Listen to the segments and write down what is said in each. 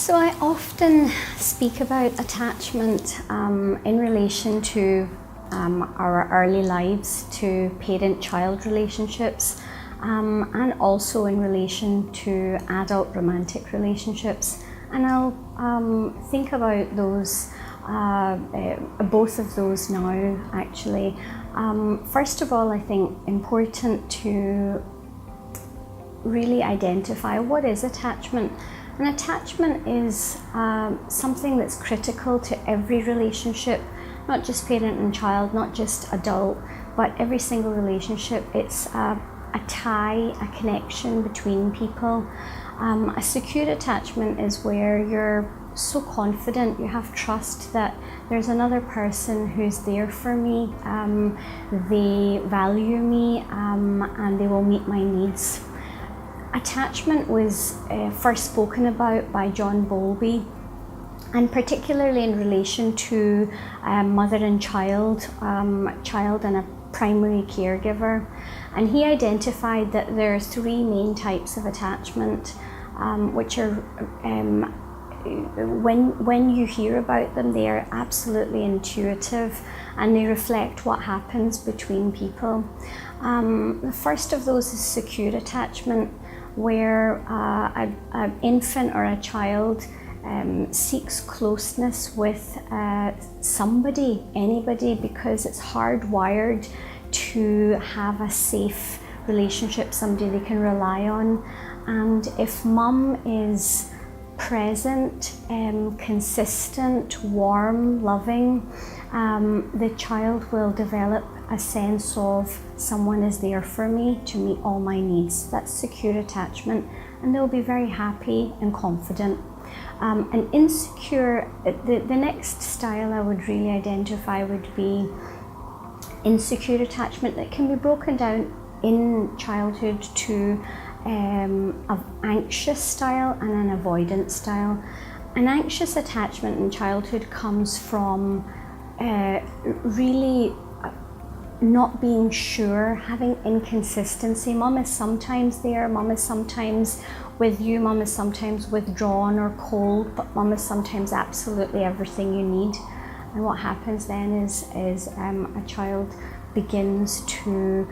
So I often speak about attachment in relation to our early lives, to parent-child relationships, and also in relation to adult romantic relationships. And I'll think about those, both of those now actually. First of all, I think important to really identify what is attachment. And attachment is something that's critical to every relationship, not just parent and child, not just adult, but every single relationship. It's a tie, a connection between people. A secure attachment is where you're so confident, you have trust that there's another person who's there for me, they value me, and they will meet my needs. Attachment was first spoken about by John Bowlby, and particularly in relation to mother and child and a primary caregiver. And he identified that there are three main types of attachment, which are, when you hear about them, they are absolutely intuitive and they reflect what happens between people. The first of those is secure attachment, where an infant or a child seeks closeness with somebody, anybody, because it's hardwired to have a safe relationship, somebody they can rely on. And if mum is present, consistent, warm, loving, the child will develop a sense of someone is there for me to meet all my needs. That's secure attachment, and they'll be very happy and confident. And insecure, the next style I would really identify would be insecure attachment, that can be broken down in childhood to an anxious style and an avoidant style. An anxious attachment in childhood comes from really not being sure, having inconsistency. Mum is sometimes there, mum is sometimes with you, mum is sometimes withdrawn or cold, but mum is sometimes absolutely everything you need. And what happens then is a child begins to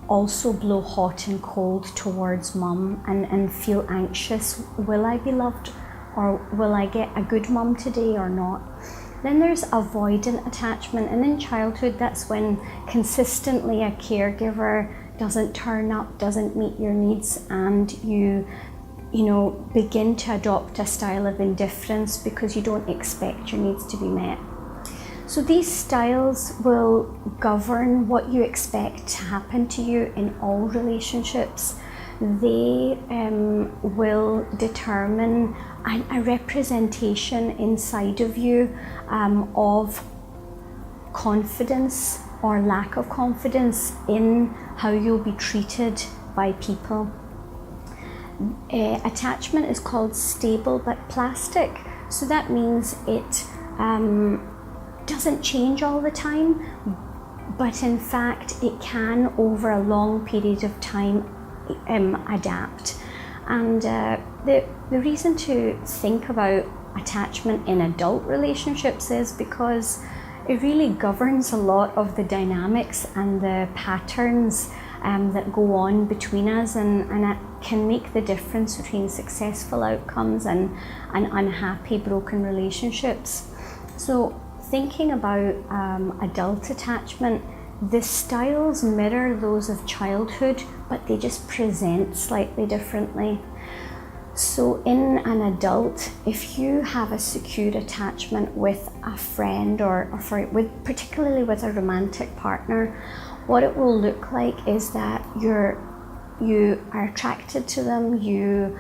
also blow hot and cold towards mum and feel anxious. Will I be loved, or will I get a good mum today or not? Then there's avoidant attachment, and in childhood that's when consistently a caregiver doesn't turn up, doesn't meet your needs, and you begin to adopt a style of indifference because you don't expect your needs to be met. So these styles will govern what you expect to happen to you in all relationships. They will determine a representation inside of you of confidence or lack of confidence in how you'll be treated by people. Attachment is called stable but plastic, so that means it doesn't change all the time, but in fact it can, over a long period of time, adapt. And the reason to think about attachment in adult relationships is because it really governs a lot of the dynamics and the patterns that go on between us, and it can make the difference between successful outcomes and unhappy, broken relationships. So thinking about adult attachment, the styles mirror those of childhood, but they just present slightly differently. So in an adult, if you have a secure attachment with a friend particularly with a romantic partner, what it will look like is that you are attracted to them, you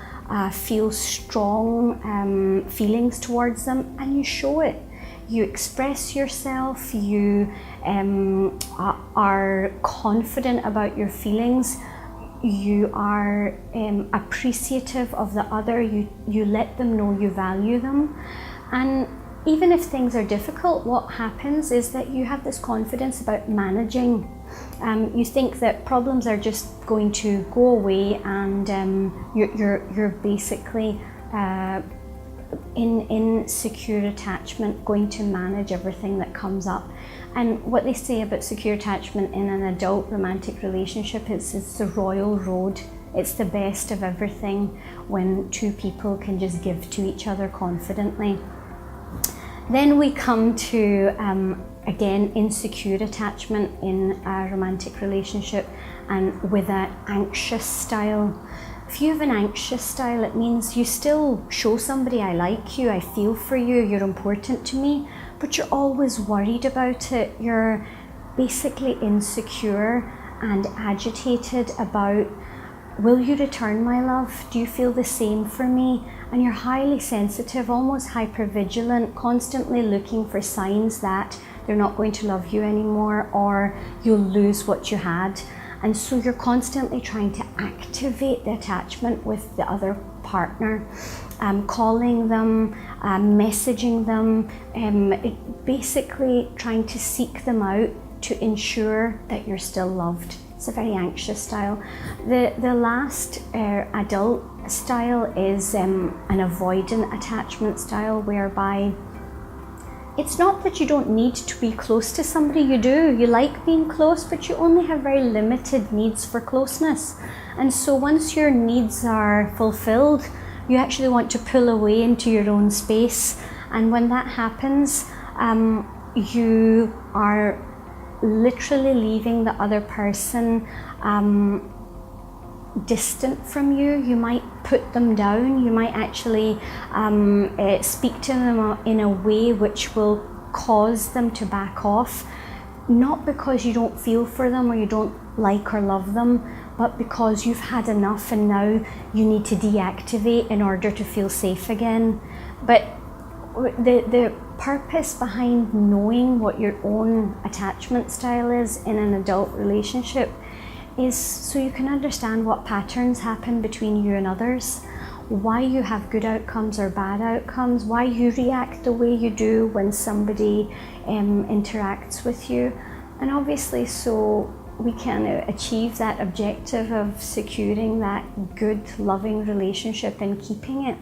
feel strong feelings towards them, and you show it. You express yourself, you are confident about your feelings, you are appreciative of the other, you let them know you value them. And even if things are difficult, what happens is that you have this confidence about managing. You think that problems are just going to go away, and you're basically in secure attachment going to manage everything that comes up. And what they say about secure attachment in an adult romantic relationship is it's the royal road. It's the best of everything when two people can just give to each other confidently. Then we come to, again, insecure attachment in a romantic relationship, and with an anxious style. If you have an anxious style, it means you still show somebody, I like you, I feel for you, you're important to me, but you're always worried about it. You're basically insecure and agitated about, will you return my love? Do you feel the same for me? And you're highly sensitive, almost hypervigilant, constantly looking for signs that they're not going to love you anymore, or you'll lose what you had. And so you're constantly trying to activate the attachment with the other partner, calling them, messaging them, basically trying to seek them out to ensure that you're still loved. It's a very anxious style. The last adult style is an avoidant attachment style, whereby it's not that you don't need to be close to somebody, you do. You like being close, but you only have very limited needs for closeness. And so once your needs are fulfilled, you actually want to pull away into your own space. And when that happens, you are literally leaving the other person distant from you. You might put them down. You might actually speak to them in a way which will cause them to back off, not because you don't feel for them or you don't like or love them, but because you've had enough and now you need to deactivate in order to feel safe again. But the purpose behind knowing what your own attachment style is in an adult relationship is so you can understand what patterns happen between you and others, why you have good outcomes or bad outcomes, why you react the way you do when somebody interacts with you. And obviously, so we can achieve that objective of securing that good, loving relationship and keeping it.